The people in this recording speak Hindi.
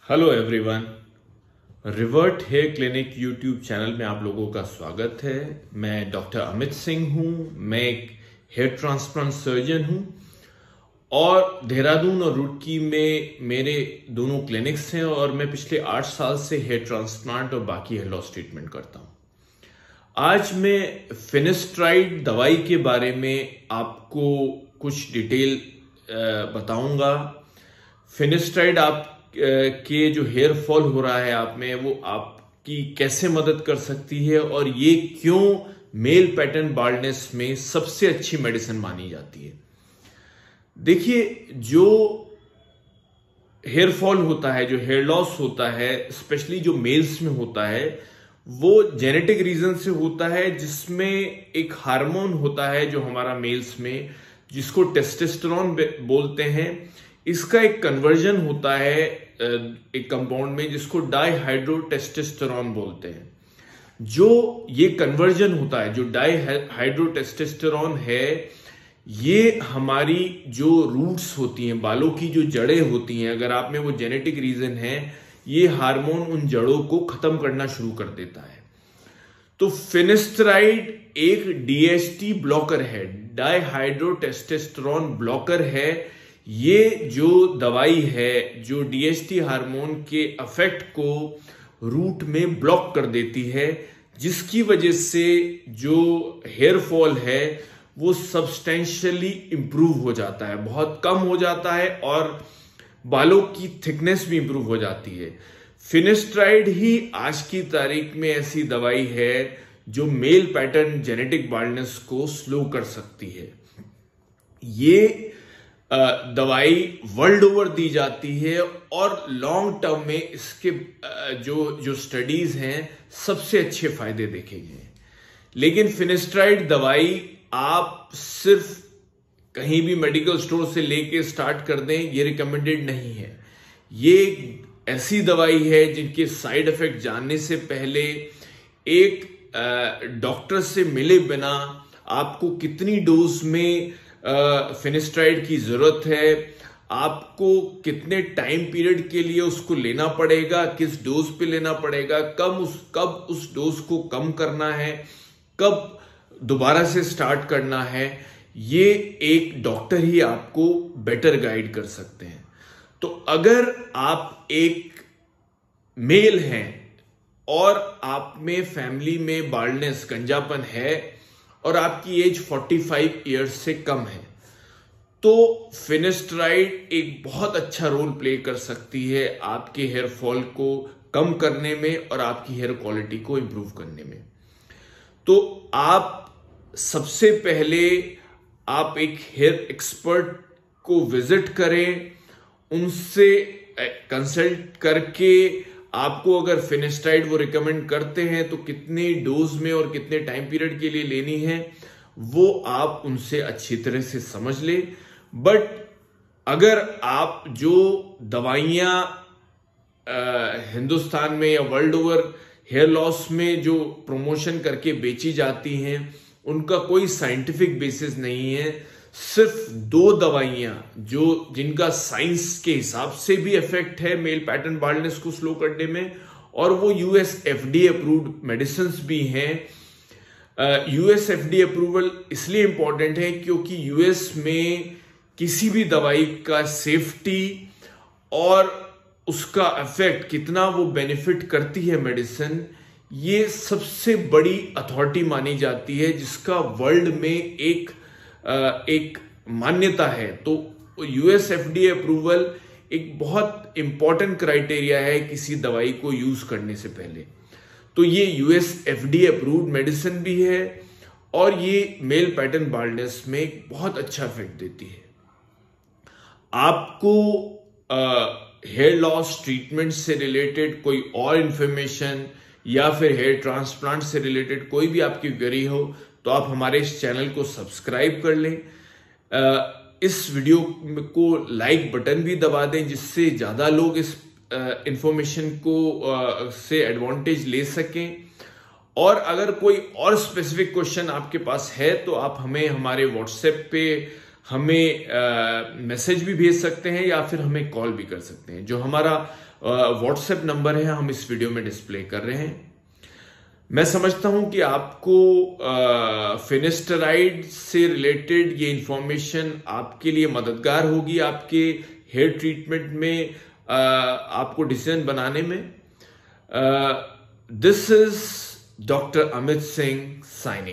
Hello everyone. Revert Hair Clinic YouTube channel में आप लोगों का स्वागत है। मैं डॉक्टर अमित सिंह हूं। मैं एक हेयर ट्रांसप्लांट सर्जन हूं और देहरादून और रुड़की में मेरे दोनों क्लिनिक्स हैं और मैं पिछले 8 साल से हेयर ट्रांसप्लांट और बाकी हेयर लॉस ट्रीटमेंट करता हूं। आज मैं फिनेस्ट्राइड दवाई के बारे में आपको कुछ डिटेल बताऊंगा। फिनेस्ट्राइड आप के जो हेयर फॉल हो रहा है आप में, वो आपकी कैसे मदद कर सकती है और ये क्यों मेल पैटर्न बाल्डनेस में सबसे अच्छी मेडिसिन मानी जाती है। देखिए, जो हेयर फॉल होता है, जो हेयर लॉस होता है, स्पेशली जो मेल्स में होता है, वो जेनेटिक रीजन से होता है, जिसमें एक हार्मोन होता है जो हमारा मेल्स में, जिसको टेस्टोस्टेरोन बोलते हैं। इसका एक कन्वर्जन होता है एक कंपाउंड में जिसको डाईहाइड्रोटेस्टोस्टेरोन बोलते हैं। जो ये कन्वर्जन होता है, जो डाईहाइड्रोटेस्टोस्टेरोन है, ये हमारी जो रूट्स होती हैं, बालों की जो जड़ें होती हैं, अगर आप में वो जेनेटिक रीजन है, ये हार्मोन उन जड़ों को खत्म करना शुरू कर देता है। तो फिनेस्ट्राइड एक डीएचटी ब्लॉकर है, डाईहाइड्रोटेस्टोस्टेरोन ब्लॉकर है। ये जो दवाई है, जो डीएचटी हार्मोन के इफेक्ट को रूट में ब्लॉक कर देती है, जिसकी वजह से जो हेयर फॉल है वो सब्सटेंशियली इंप्रूव हो जाता है, बहुत कम हो जाता है और बालों की थिकनेस भी इंप्रूव हो जाती है। फिनेस्ट्राइड ही आज की तारीख में ऐसी दवाई है जो मेल पैटर्न जेनेटिक बाल्डनेस को स्लो कर सकती है। ये दवाई वर्ल्ड ओवर दी जाती है और लॉन्ग टर्म में इसके जो स्टडीज हैं, सबसे अच्छे फायदे देखे गए हैं। लेकिन फिनेस्ट्राइड दवाई आप सिर्फ कहीं भी मेडिकल स्टोर से लेके स्टार्ट कर दें, ये रिकमेंडेड नहीं है। ये ऐसी दवाई है जिनके साइड इफेक्ट जानने से पहले एक डॉक्टर से मिले बिना आपको कितनी डोज में फिनेस्ट्राइड की जरूरत है, आपको कितने टाइम पीरियड के लिए उसको लेना पड़ेगा, किस डोज पे लेना पड़ेगा, कब उस डोज को कम करना है, कब दोबारा से स्टार्ट करना है, ये एक डॉक्टर ही आपको बेटर गाइड कर सकते हैं। तो अगर आप एक मेल हैं और आप में फैमिली में बाल्डनेस, गंजापन है और आपकी एज 45 इयर्स से कम है, तो फिनेस्ट्राइड एक बहुत अच्छा रोल प्ले कर सकती है आपके हेयर फॉल को कम करने में और आपकी हेयर क्वालिटी को इंप्रूव करने में। तो आप सबसे पहले आप एक हेयर एक्सपर्ट को विजिट करें, उनसे कंसल्ट करके आपको अगर फिनेस्ट्राइड वो रिकमेंड करते हैं तो कितने डोज में और कितने टाइम पीरियड के लिए लेनी है, वो आप उनसे अच्छी तरह से समझ ले। बट अगर आप जो दवाइयां हिंदुस्तान में या वर्ल्ड ओवर हेयर लॉस में जो प्रमोशन करके बेची जाती हैं, उनका कोई साइंटिफिक बेसिस नहीं है। सिर्फ 2 दवाइयां जिनका साइंस के हिसाब से भी इफेक्ट है मेल पैटर्न बाल्डनेस को स्लो करने में, और वो यूएस एफडीए अप्रूव्ड मेडिसिन भी हैं। यूएस एफडीए अप्रूवल इसलिए इंपॉर्टेंट है क्योंकि यूएस में किसी भी दवाई का सेफ्टी और उसका इफेक्ट, कितना वो बेनिफिट करती है मेडिसिन, ये सबसे बड़ी अथॉरिटी मानी जाती है, जिसका वर्ल्ड में एक मान्यता है। तो यूएस एफडीए अप्रूवल एक बहुत इंपॉर्टेंट क्राइटेरिया है किसी दवाई को यूज करने से पहले। तो ये यूएस एफडीए अप्रूव्ड मेडिसिन भी है और ये मेल पैटर्न बाल्डनेस में एक बहुत अच्छा इफेक्ट देती है। आपको हेयर लॉस ट्रीटमेंट से रिलेटेड कोई और इंफॉर्मेशन या फिर हेयर ट्रांसप्लांट से रिलेटेड कोई भी आपकी क्वेरी हो, तो आप हमारे इस चैनल को सब्सक्राइब कर लें। इस वीडियो को लाइक बटन भी दबा दें, जिससे ज्यादा लोग इस इंफॉर्मेशन को से एडवांटेज ले सकें। और अगर कोई और स्पेसिफिक क्वेश्चन आपके पास है तो आप हमें हमारे व्हाट्सएप पे हमें मैसेज भी भेज सकते हैं या फिर हमें कॉल भी कर सकते हैं। जो हमारा व्हाट्सएप नंबर है, हम इस वीडियो में डिस्प्ले कर रहे हैं। मैं समझता हूं कि आपको फिनेस्टराइड से रिलेटेड ये इंफॉर्मेशन आपके लिए मददगार होगी, आपके हेयर ट्रीटमेंट में, आपको डिसीजन बनाने में। This is doctor Amit Singh signing.